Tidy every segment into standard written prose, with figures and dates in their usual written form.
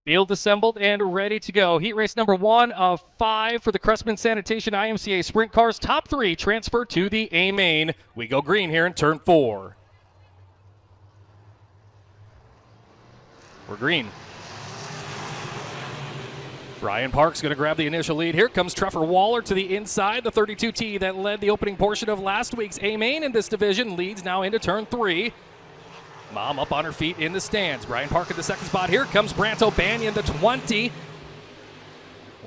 Field assembled and ready to go. Heat race number 1 of 5 for the Cressman Sanitation IMCA Sprint Cars. Top 3 transfer to the A main. We go green here in turn 4. We're green. Brian Park's going to grab the initial lead. Here comes Trevor Waller to the inside. The 32T that led the opening portion of last week's A main in this division leads now into turn 3. Mom up on her feet in the stands. Brian Park at the second spot. Here comes Brant O'Banion, the 20.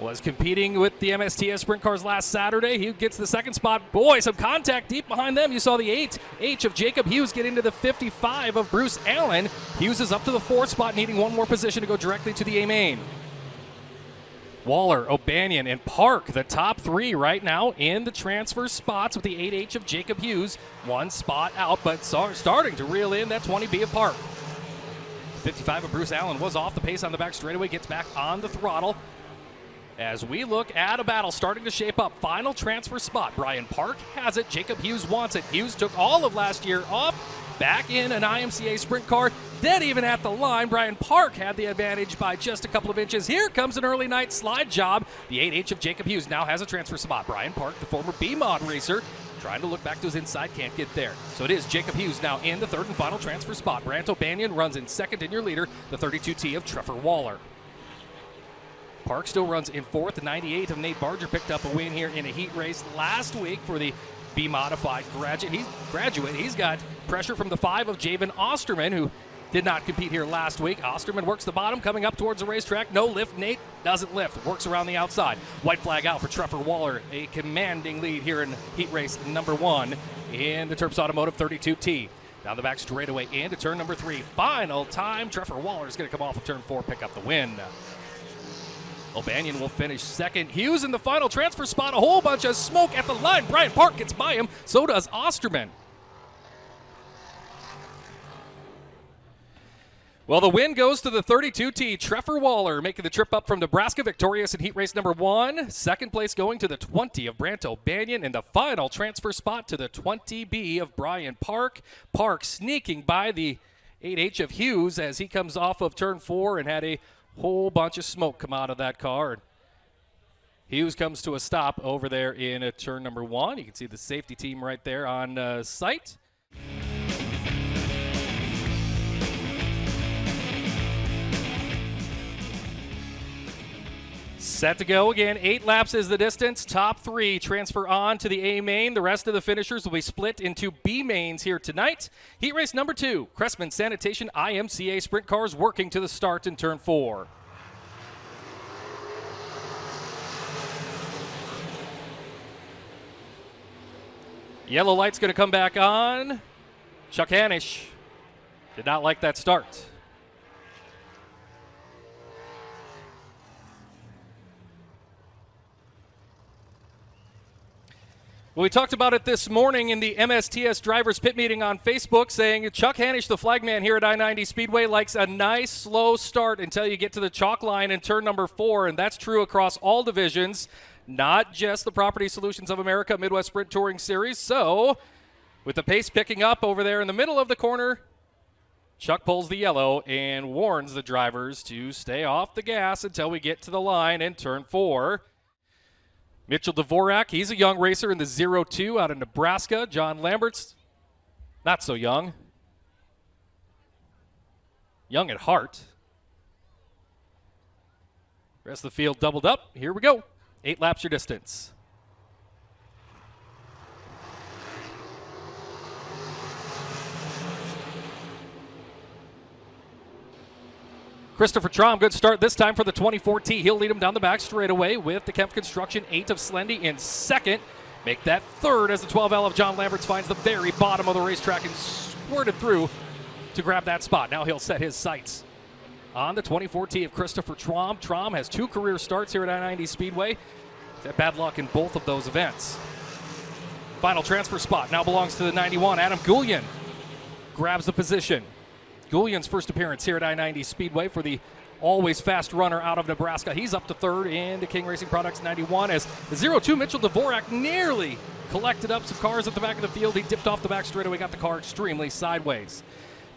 Was competing with the MSTS Sprint Cars last Saturday. He gets the second spot. Boy, some contact deep behind them. You saw the 8H of Jacob Hughes get into the 55 of Bruce Allen. Hughes is up to the 4th spot, needing one more position to go directly to the A main. Waller, O'Banion, and Park, the top 3 right now in the transfer spots with the 8H of Jacob Hughes. One spot out, but starting to reel in that 20B of Park. 55 of Bruce Allen was off the pace on the back straightaway, gets back on the throttle. As we look at a battle starting to shape up, final transfer spot. Brian Park has it, Jacob Hughes wants it. Hughes took all of last year off, back in an IMCA Sprint Car, dead even at the line. Brian Park had the advantage by just a couple of inches. Here comes an early night slide job. The 8H of Jacob Hughes now has a transfer spot. Brian Park, the former B-Mod racer, trying to look back to his inside, can't get there. So it is Jacob Hughes now in the 3rd and final transfer spot. Brant O'Banion runs in 2nd, and your leader, the 32T of Trevor Waller. Park still runs in 4th. The 98 of Nate Barger picked up a win here in a heat race last week for the B-modified graduate. He's got pressure from the 5 of Javen Osterman, who did not compete here last week. Osterman works the bottom, coming up towards the racetrack. No lift. Nate doesn't lift. Works around the outside. White flag out for Trevor Waller. A commanding lead here in heat race number 1 in the Terps Automotive 32T. Down the back straightaway into turn number 3. Final time. Trevor Waller is going to come off of turn 4, pick up the win. O'Banion will finish 2nd. Hughes in the final transfer spot. A whole bunch of smoke at the line. Brian Park gets by him. So does Osterman. Well, the win goes to the 32T. Trevor Waller making the trip up from Nebraska, victorious in heat race number 1. 2nd place going to the 20 of Brant O'Banion, and the final transfer spot to the 20B of Brian Park. Park sneaking by the 8H of Hughes as he comes off of turn 4 and had a whole bunch of smoke come out of that car. Hughes comes to a stop over there in turn number 1. You can see the safety team right there on site. Set to go again. 8 laps is the distance. Top 3 transfer on to the A main. The rest of the finishers will be split into B mains here tonight. Heat race number 2, Cressman Sanitation IMCA Sprint Cars working to the start in turn 4. Yellow light's going to come back on. Chuck Hanisch did not like that start. Well, we talked about it this morning in the MSTS Drivers Pit Meeting on Facebook, saying Chuck Hanisch, the flagman here at I-90 Speedway, likes a nice, slow start until you get to the chalk line in turn number 4, and that's true across all divisions, not just the Property Solutions of America Midwest Sprint Touring Series. So, with the pace picking up over there in the middle of the corner, Chuck pulls the yellow and warns the drivers to stay off the gas until we get to the line in turn 4. Mitchell Dvorak, he's a young racer in the 02 out of Nebraska. John Lambert's not so young. Young at heart. Rest of the field doubled up. Here we go. 8 laps your distance. Christopher Traum, good start this time for the 24T. He'll lead him down the back straightaway with the Kemp Construction 8 of Slendy in 2nd. Make that 3rd as the 12L of John Lamberts finds the very bottom of the racetrack and squirted through to grab that spot. Now he'll set his sights on the 24T of Christopher Traum. Traum has 2 career starts here at I-90 Speedway. He's had bad luck in both of those events. Final transfer spot now belongs to the 91. Adam Goulian grabs the position. Goulian's first appearance here at I-90 Speedway for the always fast runner out of Nebraska. He's up to 3rd into King Racing Products 91 as the 02 Mitchell Dvorak nearly collected up some cars at the back of the field. He dipped off the back straightaway, got the car extremely sideways.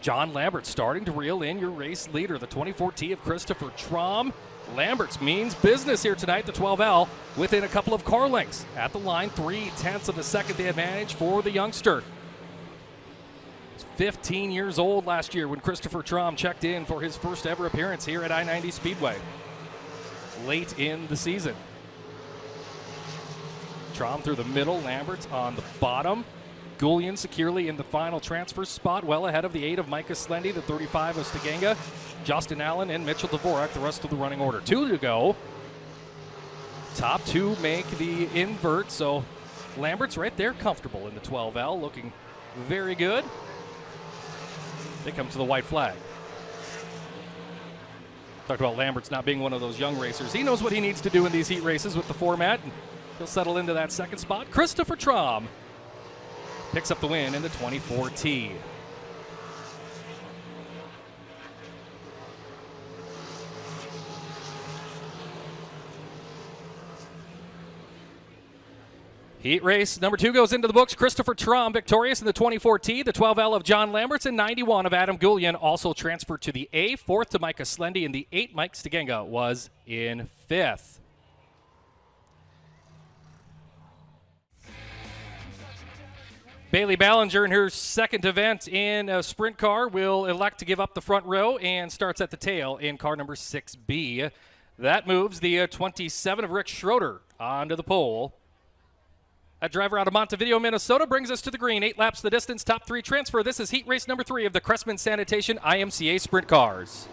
John Lambert starting to reel in your race leader, the 24T of Christopher Traum. Lambert's means business here tonight, the 12L, within a couple of car lengths. At the line, 3/10 of a second the advantage for the youngster. He was 15 years old last year when Christopher Traum checked in for his first ever appearance here at I-90 Speedway late in the season. Traum through the middle, Lambert on the bottom. Goulian securely in the final transfer spot, well ahead of the 8 of Micah Slendy, the 35 of Stiganga, Justin Allen, and Mitchell Dvorak, the rest of the running order. 2 to go. Top 2 make the invert, so Lambert's right there comfortable in the 12L, looking very good. They come to the white flag. Talked about Lambert's not being one of those young racers. He knows what he needs to do in these heat races with the format, and he'll settle into that second spot. Christopher Traum picks up the win in the 24T. Heat race number 2 goes into the books. Christopher Traum victorious in the 24T. The 12L of John Lamberts and 91 of Adam Goulian also transferred to the A. 4th to Micah Slendy, and the 8 Mike Stiganga was in 5th. Bailey Ballinger in her second event in a sprint car will elect to give up the front row and starts at the tail in car number 6B. That moves the 27 of Rick Schroeder onto the pole. That driver out of Montevideo, Minnesota brings us to the green. 8 laps the distance, top 3 transfer. This is heat race number 3 of the Cressman Sanitation IMCA Sprint Cars.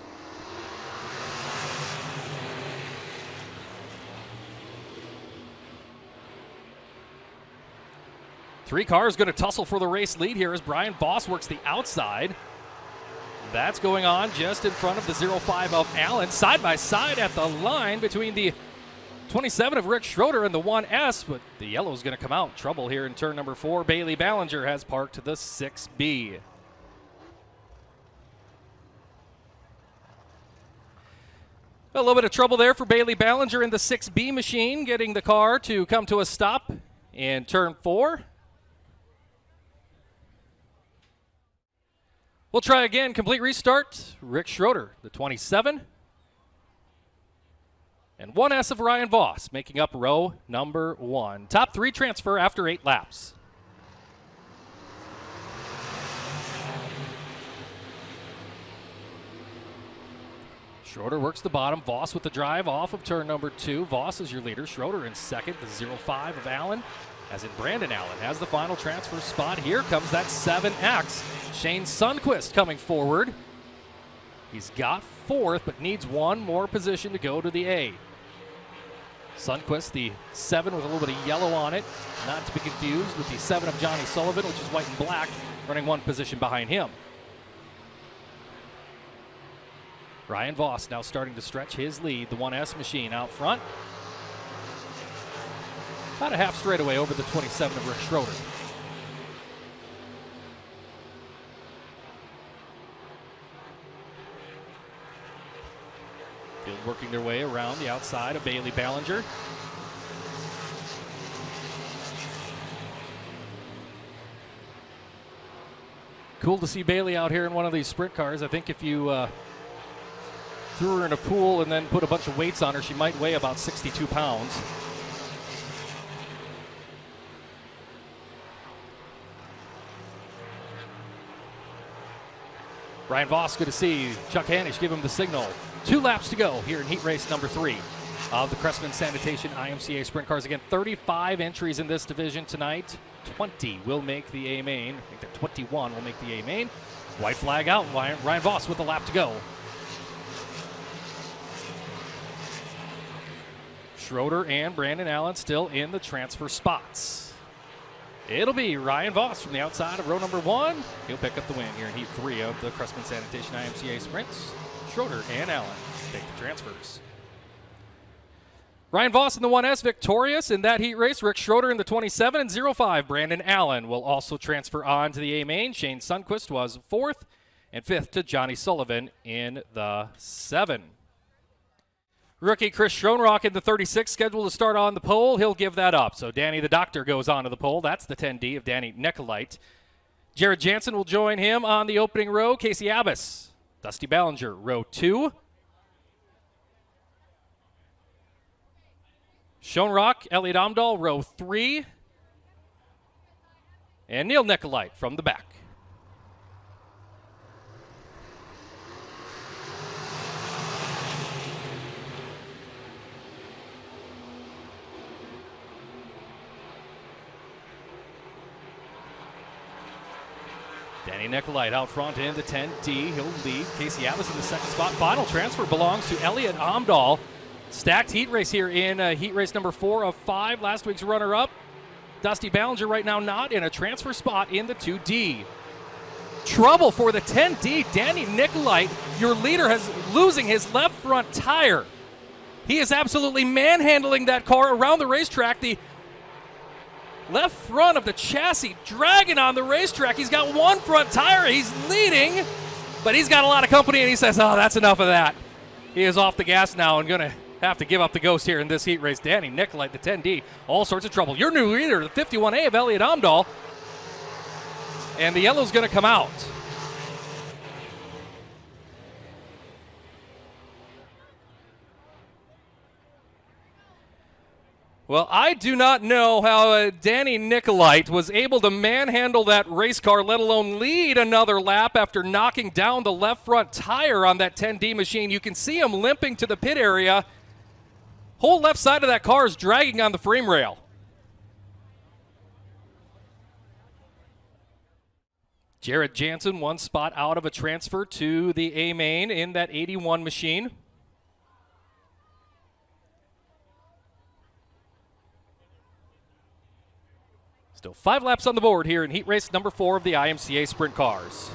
Three cars going to tussle for the race lead here as Brian Voss works the outside. That's going on just in front of the 05 of Allen. Side by side at the line between the 27 of Rick Schroeder and the 1S, but the yellow is going to come out. Trouble here in turn number 4. Bailey Ballinger has parked the 6B. A little bit of trouble there for Bailey Ballinger in the 6B machine, getting the car to come to a stop in turn 4. We'll try again. Complete restart. Rick Schroeder, the 27. And 1S of Ryan Voss making up row number 1. Top 3 transfer after 8 laps. Schroeder works the bottom. Voss with the drive off of turn number 2. Voss is your leader. Schroeder in second. The 05 of Allen, as in Brandon Allen, has the final transfer spot. Here comes that 7X. Shane Sundquist coming forward. He's got 4th, but needs one more position to go to the A. Sundquist, the 7 with a little bit of yellow on it, not to be confused with the 7 of Johnny Sullivan, which is white and black, running one position behind him. Ryan Voss now starting to stretch his lead. The 1S machine out front. About a half straightaway over the 27 of Rick Schroeder. Field working their way around the outside of Bailey Ballinger. Cool to see Bailey out here in one of these sprint cars. I think if you threw her in a pool and then put a bunch of weights on her, she might weigh about 62 pounds. Ryan Voss, good to see. Chuck Hanisch give him the signal. 2 laps to go here in heat race number 3 of the Cressman Sanitation IMCA Sprint Cars. Again, 35 entries in this division tonight. 20 will make the A main. I think that 21 will make the A main. White flag out. Ryan Voss with a lap to go. Schroeder and Brandon Allen still in the transfer spots. It'll be Ryan Voss from the outside of row number 1. He'll pick up the win here in heat 3 of the Cressman Sanitation IMCA Sprints. Schroeder and Allen take the transfers. Ryan Voss in the 1S victorious in that heat race. Rick Schroeder in the 27 and 05. Brandon Allen will also transfer on to the A main. Shane Sundquist was 4th and 5th to Johnny Sullivan in the 7. Rookie Chris Schronrock in the 36, scheduled to start on the pole. He'll give that up. So Danny the Doctor goes on to the pole. That's the 10D of Danny Nicolite. Jared Jansen will join him on the opening row. Casey Abbas, Dusty Ballinger, row 2. Schoenrock, Elliot Amdahl, row 3. And Neil Nicolite from the back. Danny Nicolite out front in the 10D. He'll lead. Casey Abbas in the second spot. Final transfer belongs to Elliot Amdahl. Stacked heat race here in heat race number 4 of 5. Last week's runner-up, Dusty Ballinger, right now not in a transfer spot in the 2D. Trouble for the 10D. Danny Nicolite, your leader, has losing his left front tire. He is absolutely manhandling that car around the racetrack. The left front of the chassis dragging on the racetrack. He's got one front tire. He's leading, but he's got a lot of company, and he says, oh, that's enough of that. He is off the gas now and going to have to give up the ghost here in this heat race. Danny Nicolite, the 10D, all sorts of trouble. Your new leader, the 51A of Elliot Amdahl, and the yellow's going to come out. Well, I do not know how Danny Nicolite was able to manhandle that race car, let alone lead another lap after knocking down the left front tire on that 10D machine. You can see him limping to the pit area. Whole left side of that car is dragging on the frame rail. Jared Jansen, one spot out of a transfer to the A main in that 81 machine. Still 5 laps on the board here in heat race number 4 of the IMCA Sprint Cars.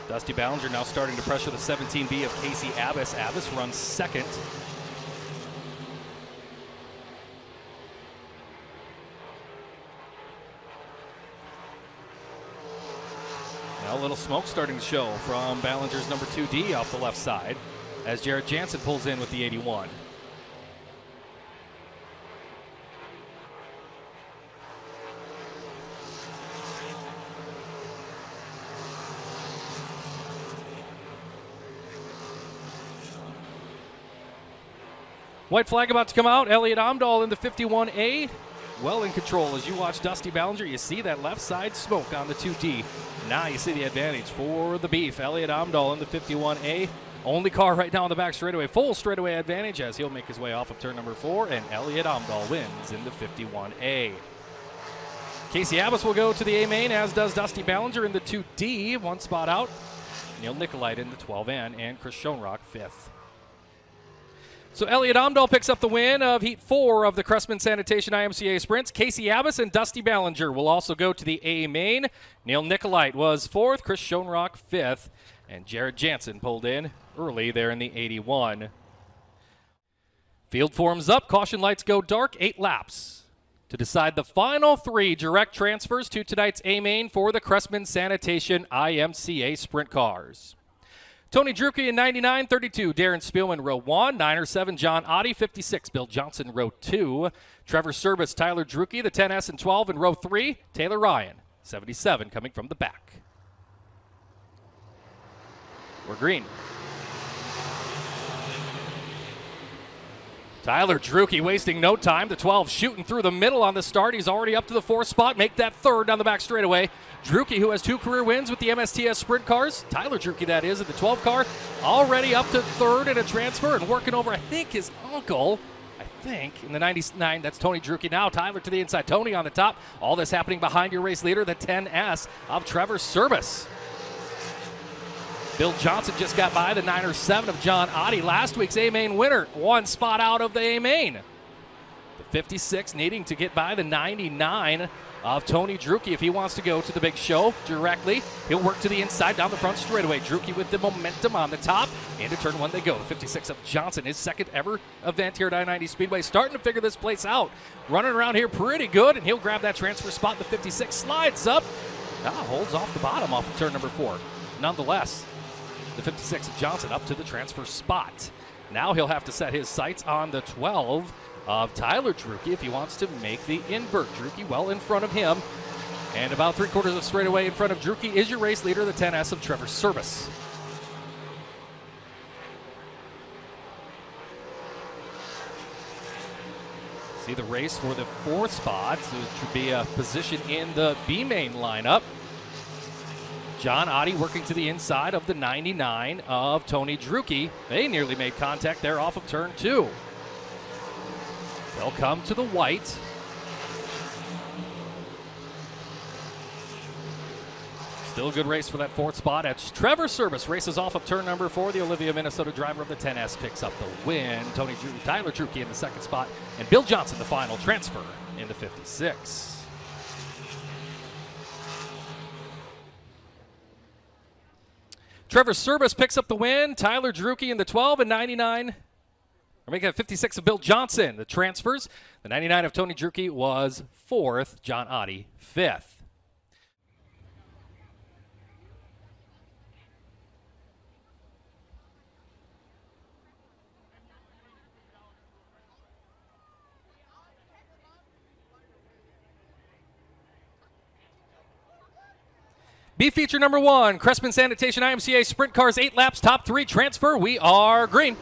Dusty Ballinger now starting to pressure the 17B of Casey Abbas. Abbas runs second. Now a little smoke starting to show from Ballinger's number 2D off the left side as Jared Jansen pulls in with the 81. White flag about to come out. Elliot Amdahl in the 51A. Well in control as you watch Dusty Ballinger. You see that left side smoke on the 2D. Now you see the advantage for the beef. Elliot Amdahl in the 51A. Only car right now on the back straightaway. Full straightaway advantage as he'll make his way off of turn number 4. And Elliot Amdahl wins in the 51A. Casey Abbas will go to the A main, as does Dusty Ballinger in the 2D. One spot out. Neil Nicolite in the 12N and Chris Schoenrock 5th. So Elliot Amdahl picks up the win of Heat 4 of the Cressman Sanitation IMCA Sprints. Casey Abbas and Dusty Ballinger will also go to the A main. Neil Nicolite was 4th, Chris Schoenrock 5th, and Jared Jansen pulled in early there in the 81. Field forms up, caution lights go dark, 8 laps to decide the final 3 direct transfers to tonight's A main for the Cressman Sanitation IMCA Sprint Cars. Tony Drucke in 99, 32. Darren Spielman, row 1. 907, John Oddie, 56. Bill Johnson, row 2. Trevor Service, Tyler Drucke, the 10S and 12 in row 3. Taylor Ryan, 77, coming from the back. We're green. Tyler Drucke wasting no time. The 12 shooting through the middle on the start. He's already up to the 4th spot. Make that 3rd down the back straightaway. Drucke, who has 2 career wins with the MSTS Sprint Cars. Tyler Drucke, that is, in the 12 car. Already up to 3rd in a transfer and working over, I think, his uncle. In the 99, that's Tony Drucke now. Tyler to the inside. Tony on the top. All this happening behind your race leader, the 10S of Trevor Service. Bill Johnson just got by the 907 of John Oddie, last week's A-main winner. 1 spot out of the A-main. The 56 needing to get by the 99 of Tony Drucke if he wants to go to the big show directly. He'll work to the inside down the front straightaway. Drucke with the momentum on the top. Into turn 1 they go. The 56 of Johnson, his second ever event here at I-90 Speedway, starting to figure this place out. Running around here pretty good, and he'll grab that transfer spot. The 56 slides up. Holds off the bottom off of turn number 4. Nonetheless, The 56 of Johnson up to the transfer spot. Now he'll have to set his sights on the 12 of Tyler Drucke if he wants to make the invert. Drucke well in front of him. And about 3/4 of straightaway in front of Drucke is your race leader, the 10S of Trevor Service. See the race for the 4th spot, which would be a position in the B main lineup. John Oddie working to the inside of the 99 of Tony Drucke. They nearly made contact there off of turn 2. They'll come to the white. Still a good race for that 4th spot. As Trevor Service races off of turn number 4. The Olivia, Minnesota driver of the 10S picks up the win. Tyler Drucke in the 2nd spot. And Bill Johnson, the final transfer into 56. Trevor Service picks up the win. Tyler Drucke in the 12 and 99. We're making it 56 of Bill Johnson. The transfers. The 99 of Tony Drucke was 4th. John Oddie 5th. B feature number 1, Crespin Sanitation IMCA Sprint Cars, 8 laps, top 3 transfer. We are green.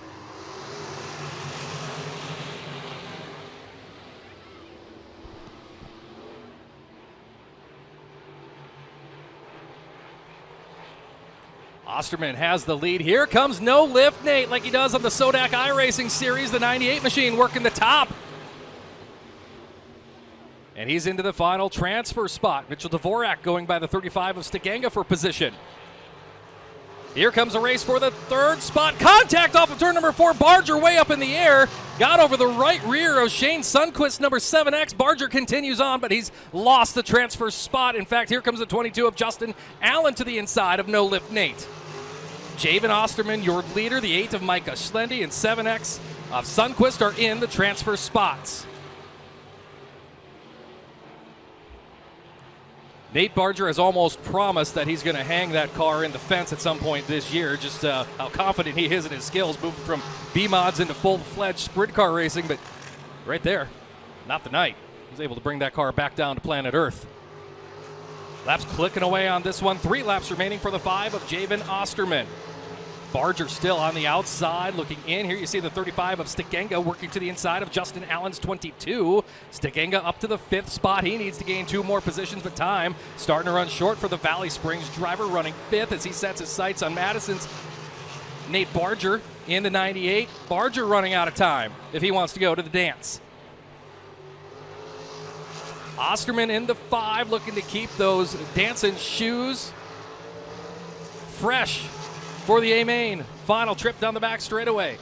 Osterman has the lead. Here comes No Lift Nate like he does on the Sodak iRacing Series, the 98 machine working the top. And he's into the final transfer spot. Mitchell Dvorak going by the 35 of Stiganga for position. Here comes a race for the 3rd spot. Contact off of turn number 4. Barger way up in the air. Got over the right rear of Shane Sundquist, number 7X. Barger continues on, but he's lost the transfer spot. In fact, here comes the 22 of Justin Allen to the inside of No Lift Nate. Javen Osterman, your leader. The 8 of Micah Schlendy and 7X of Sundquist are in the transfer spots. Nate Barger has almost promised that he's going to hang that car in the fence at some point this year, just how confident he is in his skills, moving from B-mods into full-fledged sprint car racing, but right there, not the night. He was able to bring that car back down to planet Earth. Laps clicking away on this one. 3 laps remaining for the 5 of Javen Osterman. Barger still on the outside looking in. Here you see the 35 of Stiganga working to the inside of Justin Allen's 22. Stiganga up to the 5th spot. He needs to gain 2 more positions, but time starting to run short for the Valley Springs driver, running 5th as he sets his sights on Madison's Nate Barger in the 98. Barger running out of time if he wants to go to the dance. Osterman in the 5 looking to keep those dancing shoes fresh for the A-main. Final trip down the back straightaway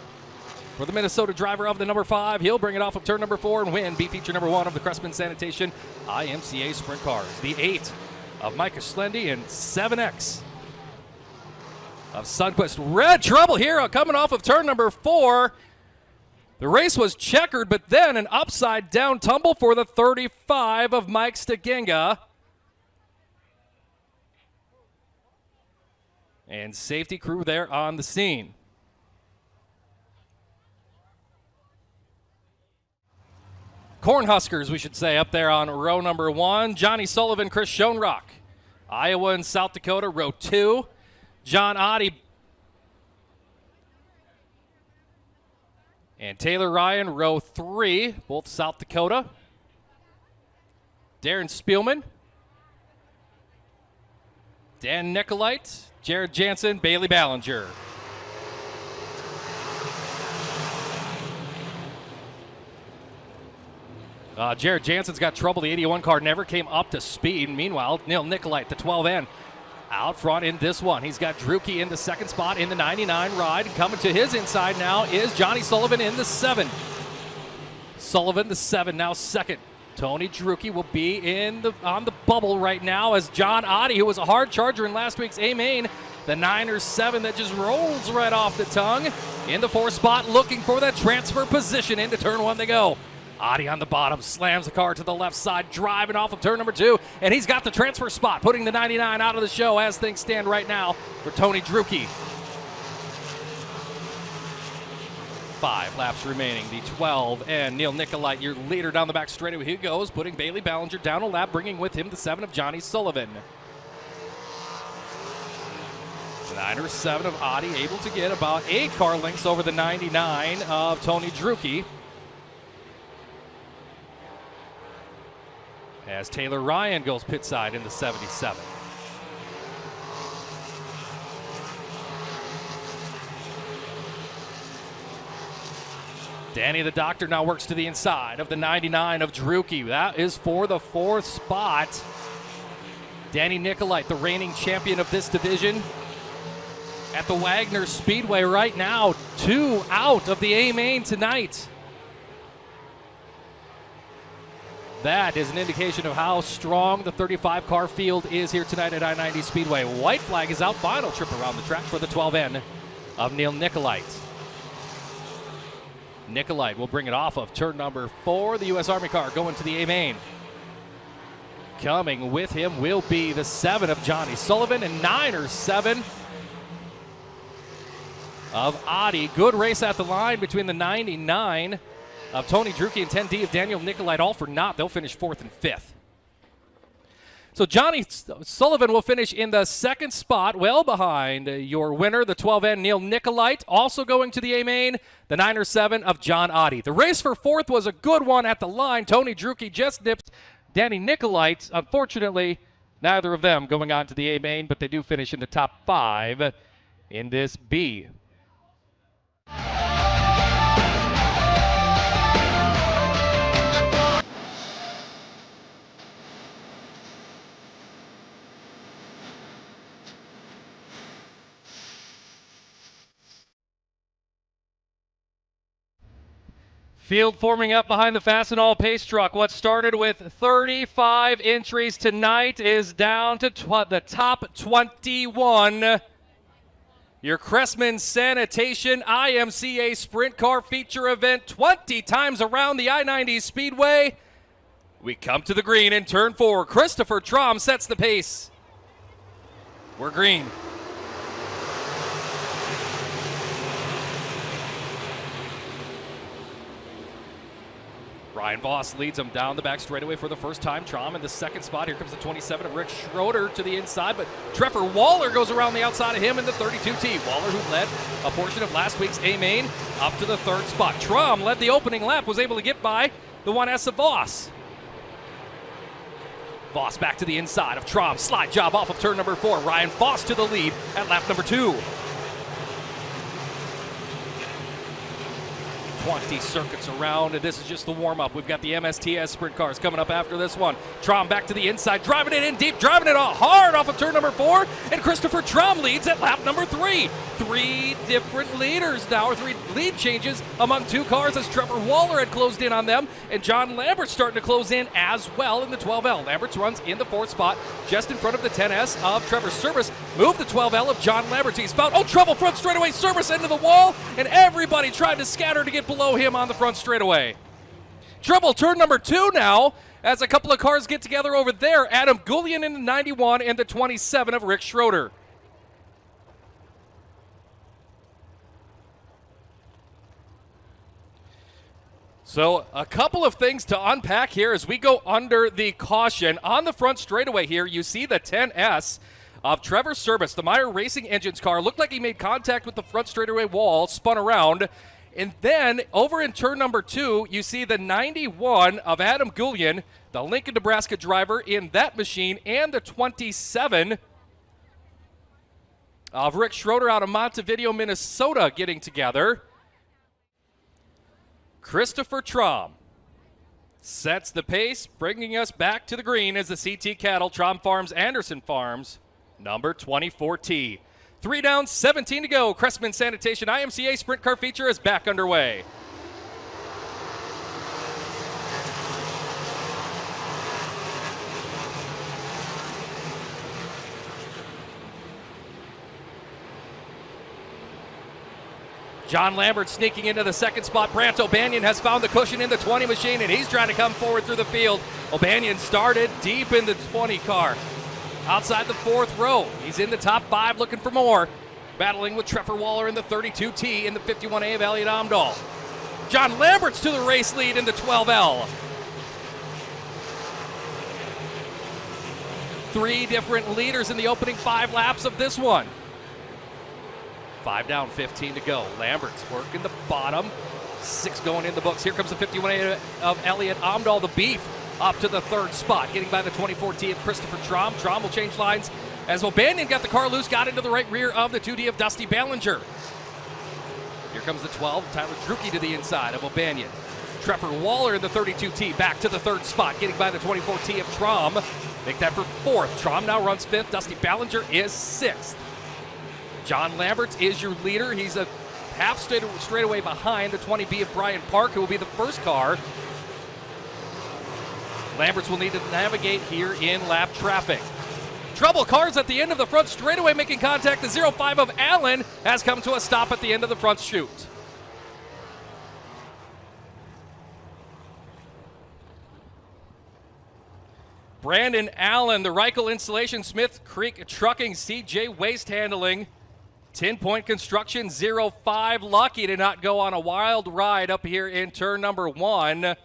for the Minnesota driver of the number 5. He'll bring it off of turn number 4 and win B feature number 1 of the Crespin Sanitation IMCA Sprint Cars. The 8 of Micah Schlendy and 7X of Sundquist. Red trouble here coming off of turn number 4. The race was checkered, but then an upside down tumble for the 35 of Mike Stiganga. And safety crew there on the scene. Cornhuskers, we should say, up there on row number 1. Johnny Sullivan, Chris Schoenrock. Iowa and South Dakota, row 2. John Oddie and Taylor Ryan, row 3, both South Dakota. Darren Spielman. Dan Nicolite. Jared Jansen, Bailey Ballinger. Jared Jansen's got trouble. The 81 car never came up to speed. Meanwhile, Neil Nicolite, the 12N, out front in this one. He's got Drucke in the 2nd spot in the 99 ride. Coming to his inside now is Johnny Sullivan in the 7. Sullivan, the 7, now 2nd. Tony Drucke will be on the bubble right now as John Oddie, who was a hard charger in last week's A-main, the 9 or 7 that just rolls right off the tongue. In the 4th spot, looking for that transfer position. Into turn 1 they go. Oddie on the bottom, slams the car to the left side, driving off of turn number 2, and he's got the transfer spot, putting the 99 out of the show as things stand right now for Tony Drucke. 5 laps remaining. The 12 and Neil Nicolite, your leader down the back straightaway. He goes, putting Bailey Ballinger down a lap, bringing with him the 7 of Johnny Sullivan. 9 or 7 of Audi, able to get about 8 car lengths over the 99 of Tony Drucke. As Taylor Ryan goes pit side in the 77. Danny the Doctor now works to the inside of the 99 of Drucke. That is for the 4th spot. Danny Nicolite, the reigning champion of this division, at the Wagner Speedway right now, 2 out of the A-main tonight. That is an indication of how strong the 35-car field is here tonight at I-90 Speedway. White flag is out, final trip around the track for the 12N of Neil Nicolite. Nicolite will bring it off of turn number 4, the U.S. Army car going to the A-main. Coming with him will be the 7 of Johnny Sullivan and 9 or 7 of Audi. Good race at the line between the 99 of Tony Drucke and 10D of Daniel Nicolite, all for naught. They'll finish 4th and 5th. So Johnny Sullivan will finish in the 2nd spot, well behind your winner, the 12N Neil Nicolite. Also going to the A-main, the 9 or 7 of John Audi. The race for 4th was a good one at the line. Tony Drucke just nipped Danny Nicolite. Unfortunately, neither of them going on to the A-main, but they do finish in the top 5 in this B. Field forming up behind the Fastenal pace truck. What started with 35 entries tonight is down to the top 21. Your Cressman Sanitation IMCA Sprint Car feature event 20 times around the I-90 Speedway. We come to the green in turn 4. Christopher Traum sets the pace. We're green. Ryan Voss leads him down the back straightaway for the first time. Traum in the 2nd spot. Here comes the 27 of Rick Schroeder to the inside, but Trevor Waller goes around the outside of him in the 32T. Waller, who led a portion of last week's A-main, up to the 3rd spot. Traum led the opening lap, was able to get by the 1S of Voss. Voss back to the inside of Traum. Slide job off of turn number 4. Ryan Voss to the lead at lap number 2. 20 circuits around, and this is just the warm-up. We've got the MSTS sprint cars coming up after this one. Traum back to the inside, driving it in deep, driving it hard off of turn number 4, and Christopher Traum leads at lap number 3. 3 different leaders now, or 3 lead changes among 2 cars as Trevor Waller had closed in on them, and John Lambert's starting to close in as well in the 12L. Lambert's runs in the 4th spot, just in front of the 10S of Trevor Service. Move the 12L of John Lambert. He's found, trouble front straightaway, Service into the wall, and everybody tried to scatter to get below him on the front straightaway. Trouble turn number 2 now as a couple of cars get together over there. Adam Goulian in the 91 and the 27 of Rick Schroeder. So a couple of things to unpack here as we go under the caution. On the front straightaway here, you see the 10S of Trevor Service, the Meyer Racing Engines car. Looked like he made contact with the front straightaway wall, spun around. And then over in turn number 2, you see the 91 of Adam Goulian, the Lincoln, Nebraska driver in that machine, and the 27 of Rick Schroeder out of Montevideo, Minnesota getting together. Christopher Traum sets the pace, bringing us back to the green as the CT Cattle, Traum Farms, Anderson Farms, number 24T. 3 down, 17 to go. Cressman Sanitation IMCA Sprint Car feature is back underway. John Lambert sneaking into the 2nd spot. Brant O'Banion has found the cushion in the 20 machine, and he's trying to come forward through the field. O'Banion started deep in the 20 car. Outside the 4th row. He's in the top 5 looking for more. battling with Trevor Waller in the 32T in the 51A of Elliott Amdahl. John Lambert's to the race lead in the 12L. 3 different leaders in the opening 5 laps of this one. 5 down, 15 to go. Lambert's working the bottom. 6 going in the books. Here comes the 51A of Elliott Amdahl, the beef, up to the 3rd spot, getting by the 24T of Christopher Traum. Traum will change lines as O'Banion got the car loose, got into the right rear of the 2D of Dusty Ballinger. Here comes the 12, Tyler Drucke to the inside of O'Banion. Trevor Waller in the 32T back to the 3rd spot, getting by the 24T of Traum. Make that for 4th. Traum now runs 5th. Dusty Ballinger is 6th. John Lamberts is your leader. He's a half straightaway behind the 20B of Brian Park, who will be the first car. Lamberts will need to navigate here in lap traffic. Trouble cars at the end of the front straightaway making contact. The 05 of Allen has come to a stop at the end of the front chute. Brandon Allen, the Reichel Installation, Smith Creek Trucking, CJ Waste Handling, 10 Point Construction, 05. Lucky to not go on a wild ride up here in turn number 1.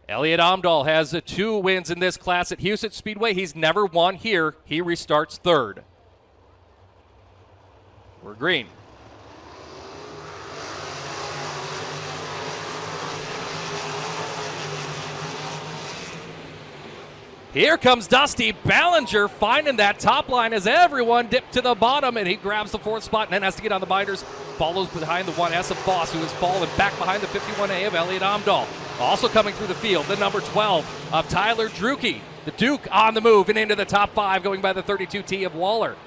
Elliott Amdahl has 2 wins in this class at Houston Speedway. He's never won here. He restarts 3rd. We're green. Here comes Dusty Ballinger finding that top line as everyone dipped to the bottom, and he grabs the 4th spot and then has to get on the binders. Follows behind the 1S of Voss, who has fallen back behind the 51A of Elliott Amdahl. Also coming through the field, the number 12 of Tyler Drucke. The Duke on the move and into the top 5, going by the 32T of Waller.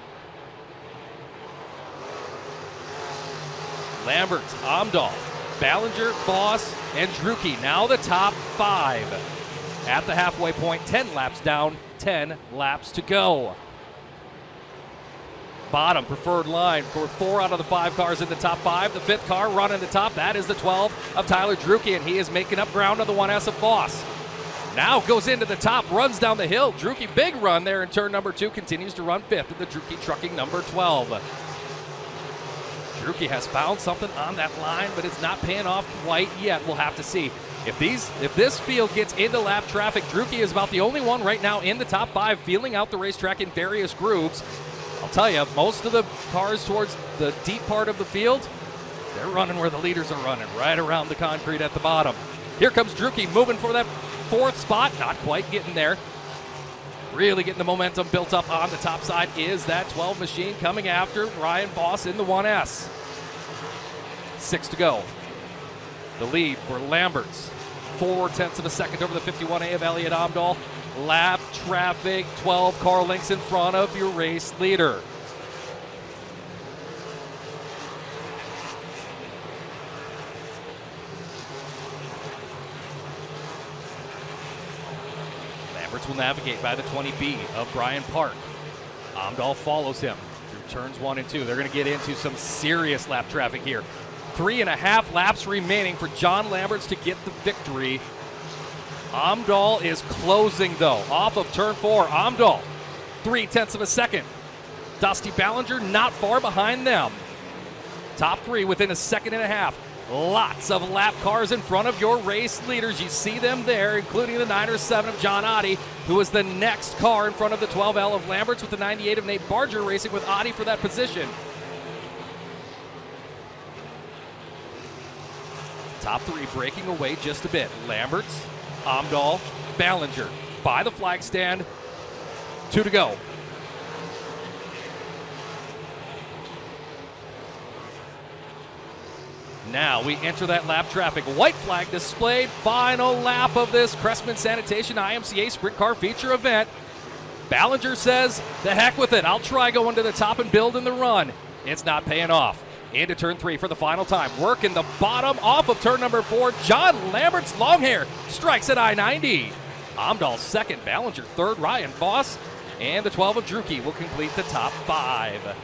Lambert, Amdahl, Ballinger, Voss, and Drucke. Now the top 5. At the halfway point, 10 laps down, 10 laps to go. Bottom preferred line for 4 out of the 5 cars in the top 5. The 5th car running the top, that is the 12 of Tyler Drucke, and he is making up ground on the 1S of Voss. Now goes into the top, runs down the hill. Drucke, big run there in turn number 2, continues to run 5th at the Drucke Trucking number 12. Drucke has found something on that line, but it's not paying off quite yet. We'll have to see. If this field gets into lap traffic, Drucke is about the only one right now in the top 5 feeling out the racetrack in various grooves. I'll tell you, most of the cars towards the deep part of the field, they're running where the leaders are running, right around the concrete at the bottom. Here comes Drucke moving for that 4th spot, not quite getting there. Really getting the momentum built up on the top side is that 12 machine coming after Ryan Voss in the 1S. 6 to go. The lead for Lamberts, 0.4 of a second over the 51A of Elliott Amdahl. Lap traffic, 12 car lengths in front of your race leader. Lamberts will navigate by the 20B of Brian Park. Amdahl follows him through turns 1 and 2. They're going to get into some serious lap traffic here. 3.5 laps remaining for John Lamberts to get the victory. Amdahl is closing, though, off of turn 4. Amdahl, 0.3 of a second. Dusty Ballinger not far behind them. Top 3 within a second and a half. Lots of lap cars in front of your race leaders. You see them there, including the 907 of John Oddie, who is the next car in front of the 12L of Lamberts, with the 98 of Nate Barger racing with Oddie for that position. Top 3 breaking away just a bit. Lamberts, Amdahl, Ballinger by the flag stand. 2 to go. Now we enter that lap traffic. White flag displayed. Final lap of this Cressman Sanitation IMCA Sprint Car feature event. Ballinger says, the heck with it. I'll try going to the top and building the run. It's not paying off. Into turn 3 for the final time. Working the bottom off of turn number 4. John Lambert's long hair strikes at I-90. Amdahl 2nd, Ballinger 3rd, Ryan Voss, and the 12 of Drucke will complete the top 5.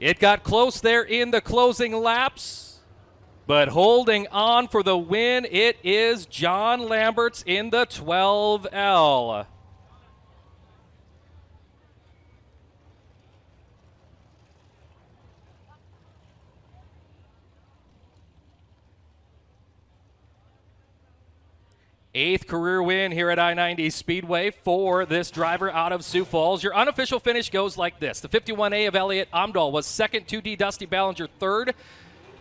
It got close there in the closing laps, but holding on for the win, it is John Lamberts in the 12L. Eighth career win here at I-90 Speedway for this driver out of Sioux Falls. Your unofficial finish goes like this. The 51A of Elliot Amdahl was second, 2D Dusty Ballinger third,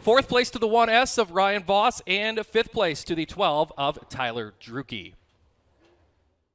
fourth place to the 1S of Ryan Voss, and fifth place to the 12 of Tyler Drucke.